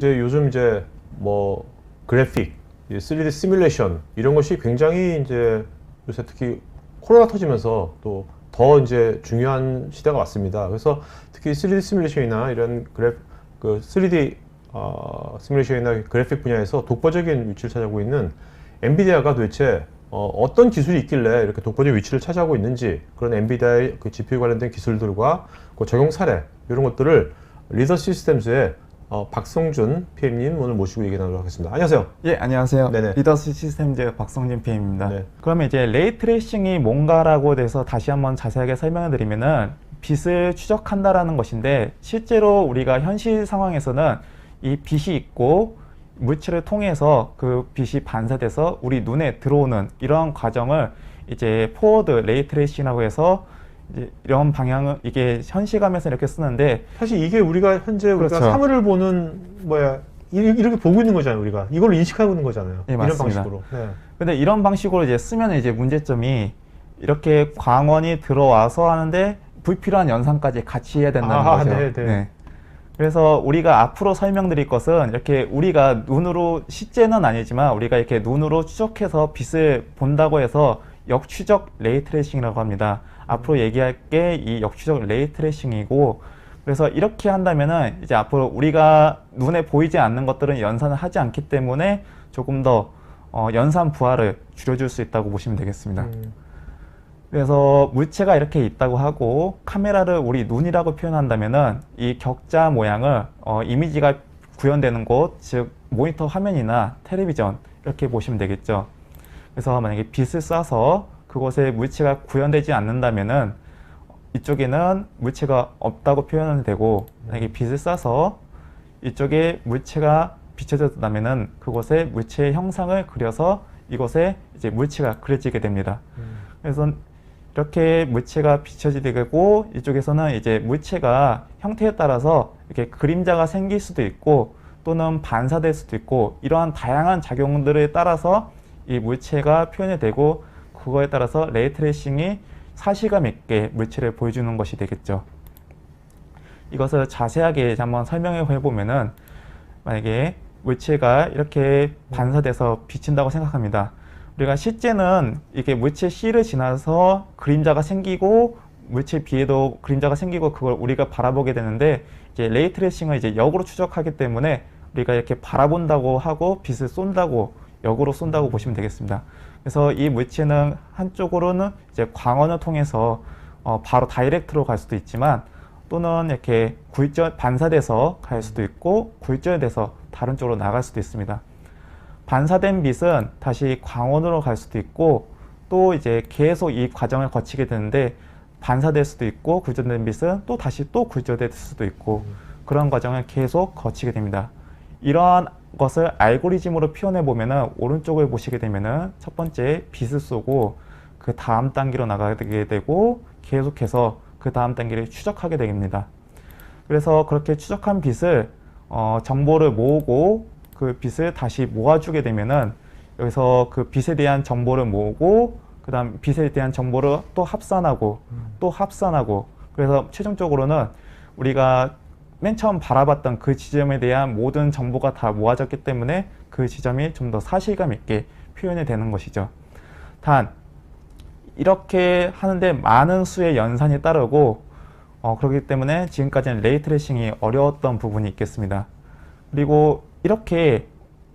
이제 요즘 이제 뭐 그래픽, 3D 시뮬레이션 이런 것이 굉장히 이제 요새 특히 코로나 터지면서 또 더 이제 중요한 시대가 왔습니다. 그래서 특히 3D 시뮬레이션이나 이런 그 3D 시뮬레이션이나 그래픽 분야에서 독보적인 위치를 차지하고 있는 엔비디아가 도대체 어떤 기술이 있길래 이렇게 독보적인 위치를 차지하고 있는지, 그런 엔비디아의 그 GPU 관련된 기술들과 그 적용 사례 이런 것들을 리더 시스템즈의 박성준 PM님 오늘 모시고 얘기 나누도록 하겠습니다. 안녕하세요. 예, 안녕하세요. 네네. 리더스 시스템즈 박성진 PM입니다. 네. 그러면 이제 레이트레이싱이 뭔가라고 대해서 다시 한번 자세하게 설명을 드리면은 빛을 추적한다라는 것인데, 실제로 우리가 현실 상황에서는 이 빛이 있고 물체를 통해서 그 빛이 반사돼서 우리 눈에 들어오는 이러한 과정을 이제 포워드 레이트레이싱이라고 해서 이제 이런 방향은 이게 현실감에서 이렇게 쓰는데, 사실 이게 우리가 현재 우리가 그렇죠. 사물을 보는 이렇게 보고 있는 거잖아요. 우리가 이걸 인식하고 있는 거잖아요. 예, 이런 맞습니다. 방식으로. 네. 근데 이런 방식으로 이제 쓰면 이제 문제점이 이렇게 광원이 들어와서 하는데 불필요한 연산까지 같이 해야 된다는 거죠. 네. 그래서 우리가 앞으로 설명드릴 것은 이렇게 우리가 눈으로, 실제는 아니지만 우리가 이렇게 눈으로 추적해서 빛을 본다고 해서 역추적 레이트레이싱이라고 합니다. 앞으로 얘기할 게 이 역추적 레이트레이싱이고, 그래서 이렇게 한다면은 이제 앞으로 우리가 눈에 보이지 않는 것들은 연산을 하지 않기 때문에 조금 더 연산 부하를 줄여줄 수 있다고 보시면 되겠습니다. 그래서 물체가 이렇게 있다고 하고 카메라를 우리 눈이라고 표현한다면은 이 격자 모양을 이미지가 구현되는 곳, 즉 모니터 화면이나 텔레비전 이렇게 보시면 되겠죠. 그래서 만약에 빛을 쏴서 그곳에 물체가 구현되지 않는다면은 이쪽에는 물체가 없다고 표현이 되고, 만약에 빛을 쏴서 이쪽에 물체가 비춰졌다면은 그곳에 물체의 형상을 그려서 이곳에 이제 물체가 그려지게 됩니다. 그래서 이렇게 물체가 비춰지게 되고, 이쪽에서는 이제 물체가 형태에 따라서 이렇게 그림자가 생길 수도 있고 또는 반사될 수도 있고, 이러한 다양한 작용들에 따라서 이 물체가 표현이 되고, 그거에 따라서 레이트레이싱이 사실감 있게 물체를 보여주는 것이 되겠죠. 이것을 자세하게 한번 설명해 보면은, 만약에 물체가 이렇게 반사돼서 비친다고 생각합니다. 우리가 실제는 이게 물체 C를 지나서 그림자가 생기고 물체 B에도 그림자가 생기고 그걸 우리가 바라보게 되는데, 이제 레이트레이싱을 이제 역으로 추적하기 때문에 우리가 이렇게 바라본다고 하고 빛을 쏜다고, 역으로 쏜다고 보시면 되겠습니다. 그래서 이 물체는 한쪽으로는 이제 광원을 통해서 바로 다이렉트로 갈 수도 있지만, 또는 이렇게 반사돼서 갈 수도 있고 굴절돼서 다른 쪽으로 나갈 수도 있습니다. 반사된 빛은 다시 광원으로 갈 수도 있고, 또 이제 계속 이 과정을 거치게 되는데, 반사될 수도 있고 굴절된 빛은 또 다시 또 굴절될 수도 있고, 그런 과정을 계속 거치게 됩니다. 이러한 것을 알고리즘으로 표현해 보면은, 오른쪽을 보시게 되면은 첫 번째 빛을 쏘고 그 다음 단계로 나가게 되고, 계속해서 그 다음 단계를 추적하게 됩니다. 그래서 그렇게 추적한 빛을 정보를 모으고 그 빛을 다시 모아주게 되면은, 여기서 그 빛에 대한 정보를 모으고 그 다음 빛에 대한 정보를 또 합산하고 또 합산하고, 그래서 최종적으로는 우리가 맨 처음 바라봤던 그 지점에 대한 모든 정보가 다 모아졌기 때문에 그 지점이 좀 더 사실감 있게 표현이 되는 것이죠. 단 이렇게 하는데 많은 수의 연산이 따르고, 그렇기 때문에 지금까지는 레이트레이싱이 어려웠던 부분이 있겠습니다. 그리고 이렇게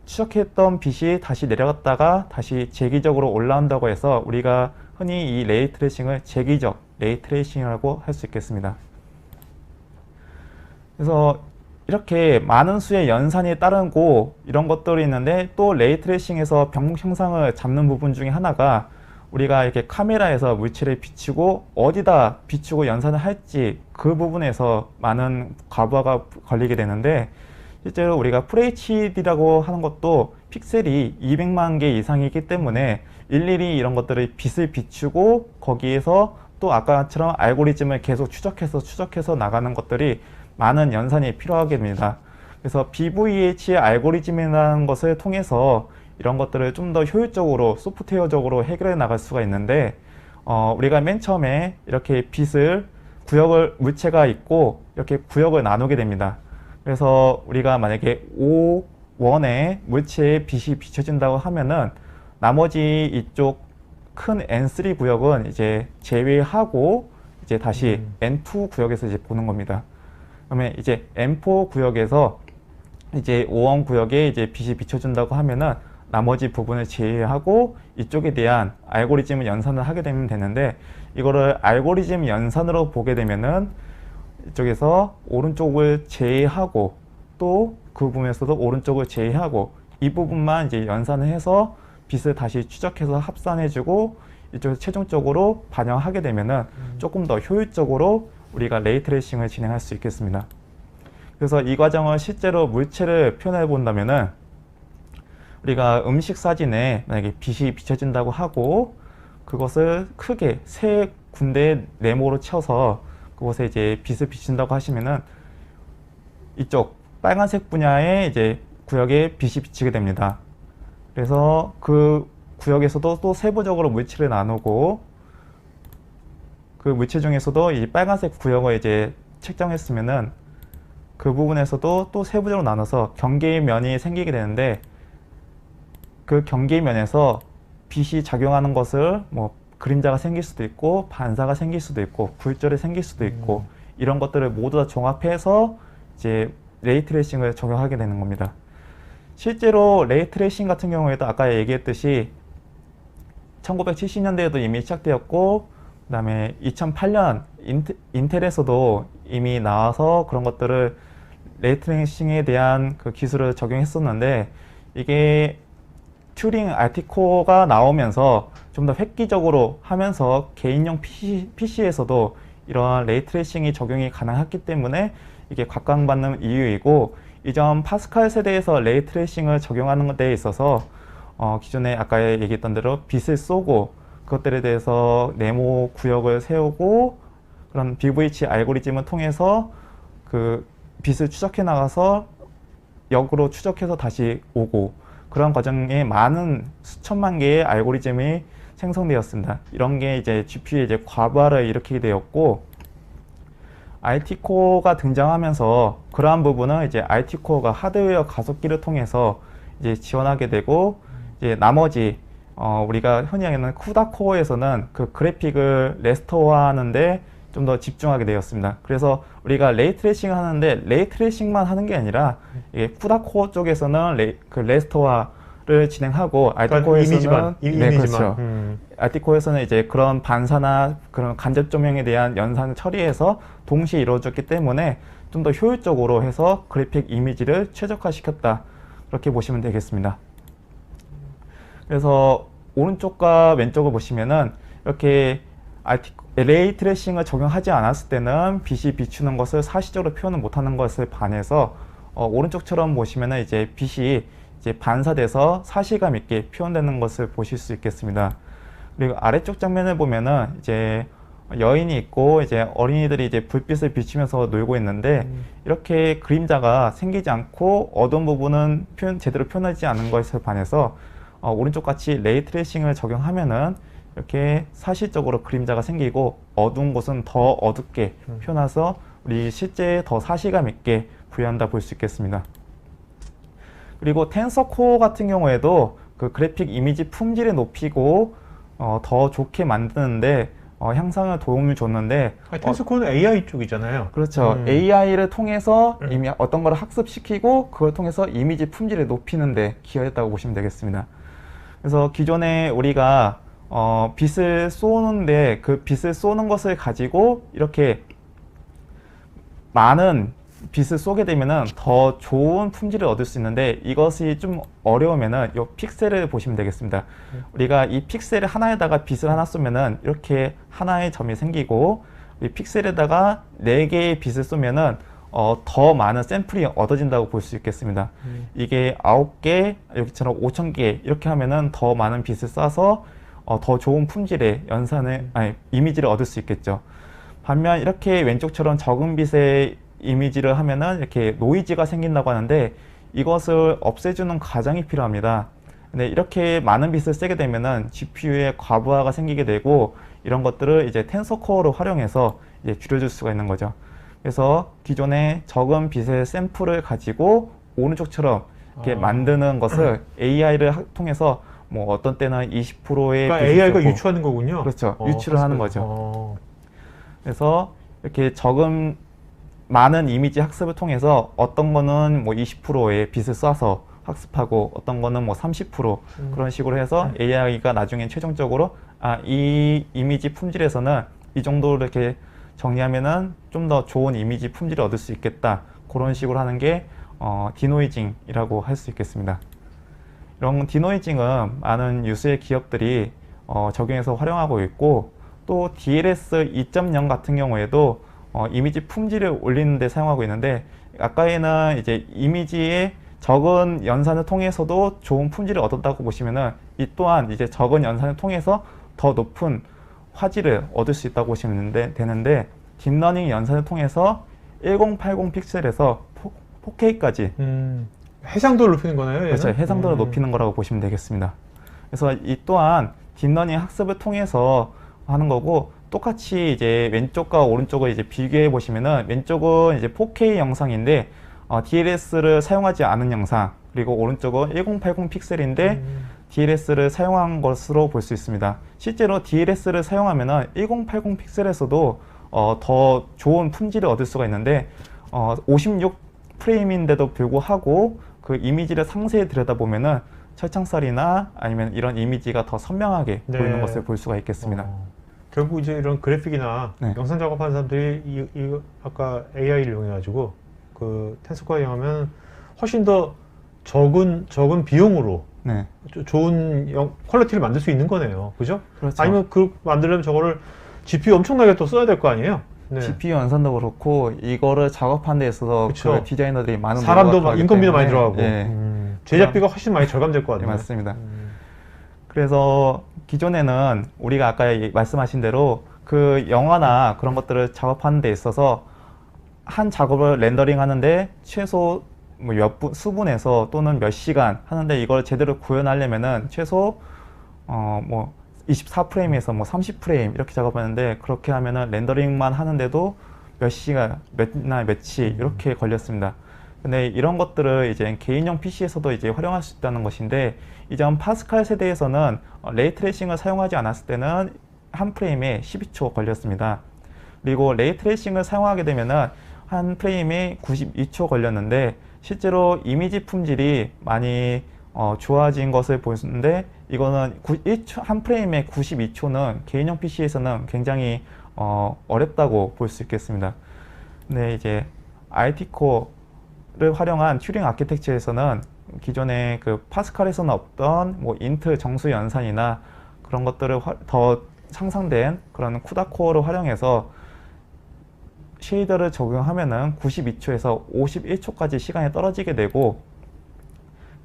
추적했던 빛이 다시 내려갔다가 다시 재기적으로 올라온다고 해서 우리가 흔히 이 레이트레이싱을 재기적 레이트레이싱이라고 할 수 있겠습니다. 그래서 이렇게 많은 수의 연산이 따르고 이런 것들이 있는데, 또 레이트레이싱에서 병목 형상을 잡는 부분 중에 하나가, 우리가 이렇게 카메라에서 물체를 비추고 어디다 비추고 연산을 할지 그 부분에서 많은 과부하가 걸리게 되는데, 실제로 우리가 FHD라고 하는 것도 픽셀이 200만 개 이상이기 때문에 일일이 이런 것들을 빛을 비추고 거기에서 또 아까처럼 알고리즘을 계속 추적해서 나가는 것들이 많은 연산이 필요하게 됩니다. 그래서 BVH 알고리즘이라는 것을 통해서 이런 것들을 좀 더 효율적으로 소프트웨어적으로 해결해 나갈 수가 있는데, 우리가 맨 처음에 이렇게 빛을 물체가 있고 이렇게 구역을 나누게 됩니다. 그래서 우리가 만약에 O1에 물체에 빛이 비춰진다고 하면은 나머지 이쪽 큰 N3 구역은 이제 제외하고 이제 다시 N2 구역에서 이제 보는 겁니다. 그러면 이제 N4 구역에서 이제 O1 구역에 이제 빛이 비춰준다고 하면은 나머지 부분을 제외하고 이쪽에 대한 알고리즘 연산을 하게 되면 되는데, 이거를 알고리즘 연산으로 보게 되면은 이쪽에서 오른쪽을 제외하고 또 그 부분에서도 오른쪽을 제외하고 이 부분만 이제 연산을 해서 빛을 다시 추적해서 합산해주고 이쪽에서 최종적으로 반영하게 되면은 조금 더 효율적으로 우리가 레이 트레이싱을 진행할 수 있겠습니다. 그래서 이 과정을 실제로 물체를 표현해 본다면은 우리가 음식 사진에 만약에 빛이 비춰진다고 하고 그것을 크게 세 군데 네모로 쳐서 그곳에 이제 빛을 비춘다고 하시면은 이쪽 빨간색 분야의 이제 구역에 빛이 비치게 됩니다. 그래서 그 구역에서도 또 세부적으로 물체를 나누고 그 물체 중에서도 이 빨간색 구역을 이제 책정했으면은 그 부분에서도 또 세부적으로 나눠서 경계면이 생기게 되는데, 그 경계면에서 빛이 작용하는 것을 뭐 그림자가 생길 수도 있고 반사가 생길 수도 있고 굴절이 생길 수도 있고 이런 것들을 모두 다 종합해서 이제 레이 트레이싱을 적용하게 되는 겁니다. 실제로 레이 트레이싱 같은 경우에도 아까 얘기했듯이 1970년대에도 이미 시작되었고 그 다음에 2008년 인텔에서도 이미 나와서 그런 것들을 레이 트레이싱에 대한 그 기술을 적용했었는데, 이게 튜링 RT코어가 나오면서 좀 더 획기적으로 하면서 개인용 PC에서도 이러한 레이 트레이싱이 적용이 가능했기 때문에 이게 각광받는 이유이고, 이전 파스칼 세대에서 레이 트레이싱을 적용하는 데 있어서 기존에 아까 얘기했던 대로 빛을 쏘고 그것들에 대해서 네모 구역을 세우고 그런 BVH 알고리즘을 통해서 그 빛을 추적해 나가서 역으로 추적해서 다시 오고, 그런 과정에 많은 수천만 개의 알고리즘이 생성되었습니다. 이런 게 이제 GPU에 이제 과부하를 일으키게 되었고, RT코어가 등장하면서 그러한 부분은 이제 RT코어가 하드웨어 가속기를 통해서 이제 지원하게 되고, 이제 나머지 우리가 흔히 하는 쿠다코어에서는 그 그래픽을 레스터화하는데 좀 더 집중하게 되었습니다. 그래서 우리가 레이 트레이싱을 하는데 레이 트레이싱만 하는 게 아니라 이게 쿠다코어 쪽에서는 그 레스터화를 진행하고 RT코어에서는 이미지만. 그렇죠. RT코어에서는 이제 그런 반사나 그런 간접 조명에 대한 연산을 처리해서 동시에 이루어졌기 때문에 좀 더 효율적으로 해서 그래픽 이미지를 최적화시켰다, 그렇게 보시면 되겠습니다. 그래서 오른쪽과 왼쪽을 보시면은 이렇게 레이 트레이싱을 적용하지 않았을 때는 빛이 비추는 것을 사실적으로 표현을 못하는 것을 반해서 오른쪽처럼 보시면은 이제 빛이 이제 반사돼서 사실감 있게 표현되는 것을 보실 수 있겠습니다. 그리고 아래쪽 장면을 보면은 이제 여인이 있고 이제 어린이들이 이제 불빛을 비추면서 놀고 있는데, 이렇게 그림자가 생기지 않고 어두운 부분은 제대로 표현하지 않은 것에 반해서 오른쪽 같이 레이 트레이싱을 적용하면은 이렇게 사실적으로 그림자가 생기고 어두운 곳은 더 어둡게 표현해서 우리 실제 더 사실감 있게 부여한다 볼 수 있겠습니다. 그리고 텐서코어 같은 경우에도 그 그래픽 이미지 품질을 높이고 더 좋게 만드는데 향상을 도움을 줬는데, 텐서코어는 AI 쪽이잖아요. 그렇죠. AI를 통해서 이미 어떤 걸 학습시키고 그걸 통해서 이미지 품질을 높이는 데 기여했다고 보시면 되겠습니다. 그래서 기존에 우리가 빛을 쏘는데 그 빛을 쏘는 것을 가지고 이렇게 많은 빛을 쏘게 되면은 더 좋은 품질을 얻을 수 있는데, 이것이 좀 어려우면은 이 픽셀을 보시면 되겠습니다. 우리가 이 픽셀 하나에다가 빛을 하나 쏘면은 이렇게 하나의 점이 생기고, 이 픽셀에다가 4개의 빛을 쏘면은 더 많은 샘플이 얻어진다고 볼 수 있겠습니다. 이게 9개, 여기처럼 5,000개 이렇게 하면은 더 많은 빛을 쏴서 더 좋은 품질의 이미지를 얻을 수 있겠죠. 반면 이렇게 왼쪽처럼 적은 빛의 이미지를 하면은 이렇게 노이즈가 생긴다고 하는데, 이것을 없애주는 과정이 필요합니다. 근데 이렇게 많은 빛을 쓰게 되면은 GPU에 과부하가 생기게 되고, 이런 것들을 이제 텐서코어로 활용해서 이제 줄여줄 수가 있는 거죠. 그래서 기존의 적은 빛의 샘플을 가지고 오른쪽처럼 이렇게 만드는 것을 AI를 통해서 뭐 어떤 때는 20%의 그러니까 AI가 유추하는 거군요. 그렇죠. 유추를 하는 거죠. 어. 그래서 이렇게 적은 많은 이미지 학습을 통해서 어떤 거는 뭐 20%의 빛을 쏴서 학습하고 어떤 거는 뭐 30% 그런 식으로 해서 AI가 나중에 최종적으로 이 이미지 품질에서는 이 정도로 이렇게 정리하면은 좀 더 좋은 이미지 품질을 얻을 수 있겠다. 그런 식으로 하는 게 디노이징이라고 할 수 있겠습니다. 이런 디노이징은 많은 유수의 기업들이 적용해서 활용하고 있고, 또 DLS 2.0 같은 경우에도 이미지 품질을 올리는 데 사용하고 있는데, 아까에는 이제 이미지의 적은 연산을 통해서도 좋은 품질을 얻었다고 보시면은, 이 또한 이제 적은 연산을 통해서 더 높은 화질을 얻을 수 있다고 보시면 되는데, 딥러닝 연산을 통해서 1080 픽셀에서 4K까지 해상도를 높이는 거네요. 얘는? 그렇죠. 해상도를 높이는 거라고 보시면 되겠습니다. 그래서 이 또한 딥러닝 학습을 통해서 하는 거고, 똑같이 이제 왼쪽과 오른쪽을 이제 비교해 보시면은, 왼쪽은 이제 4K 영상인데 DLS를 사용하지 않은 영상, 그리고 오른쪽은 1080 픽셀인데 DLS를 사용한 것으로 볼 수 있습니다. 실제로 DLS를 사용하면은 1080 픽셀에서도 더 좋은 품질을 얻을 수가 있는데, 56 프레임인데도 불구하고 그 이미지를 상세히 들여다보면은 철창살이나 아니면 이런 이미지가 더 선명하게 네. 보이는 것을 볼 수가 있겠습니다. 결국 이제 이런 그래픽이나 네. 영상 작업하는 사람들이 이 아까 AI를 이용해가지고 그 텐서코어 이용하면 훨씬 더 적은 비용으로 네. 좋은 퀄리티를 만들 수 있는 거네요. 그죠? 그렇죠. 아니면 그 만들려면 저거를 GPU 엄청나게 또 써야 될 거 아니에요? 네. GPU 연산도 그렇고 이거를 작업하는 데 있어서 그쵸. 그 디자이너들이 많은 사람도 노력을 막 하기 인건비도 많이 때문에, 들어가고 예. 제작비가 훨씬 많이 절감될 것 네, 같아요. 맞습니다. 그래서 기존에는 우리가 아까 말씀하신 대로 그 영화나 그런 것들을 작업하는 데 있어서 한 작업을 렌더링 하는데 최소 뭐 수분에서 또는 몇 시간 하는데, 이걸 제대로 구현하려면은 최소 뭐 24프레임에서 뭐 30프레임 이렇게 작업하는데, 그렇게 하면은 렌더링만 하는데도 몇 시간, 몇 날, 며칠 이렇게 걸렸습니다. 근데 이런 것들을 이제 개인용 PC에서도 이제 활용할 수 있다는 것인데, 이전 파스칼 세대에서는 레이트레이싱을 사용하지 않았을 때는 한 프레임에 12초 걸렸습니다. 그리고 레이트레이싱을 사용하게 되면은 한 프레임에 92초 걸렸는데, 실제로 이미지 품질이 많이 좋아진 것을 보는데, 이거는 한 프레임에 92초는 개인용 PC에서는 굉장히 어렵다고 볼 수 있겠습니다. 근데 이제 IT 코어를 활용한 튜링 아키텍처에서는 기존의 그 파스칼에서는 없던 뭐 인트 정수 연산이나 그런 것들을 더 상상된 그런 쿠다 코어를 활용해서 쉐이더를 적용하면은 92초에서 51초까지 시간이 떨어지게 되고,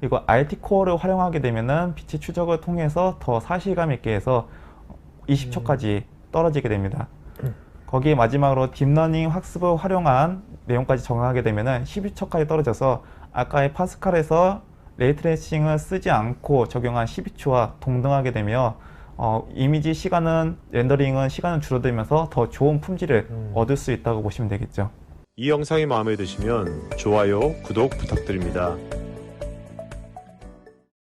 그리고 RT 코어를 활용하게 되면은 빛의 추적을 통해서 더 사실감 있게 해서 20초까지 떨어지게 됩니다. 거기에 마지막으로 딥러닝 학습을 활용한 내용까지 적용하게 되면은 12초까지 떨어져서 아까의 파스칼에서 레이트레이싱을 쓰지 않고 적용한 12초와 동등하게 되며, 이미지 시간은, 렌더링은 시간은 줄어들면서 더 좋은 품질을 얻을 수 있다고 보시면 되겠죠. 이 영상이 마음에 드시면 좋아요, 구독 부탁드립니다.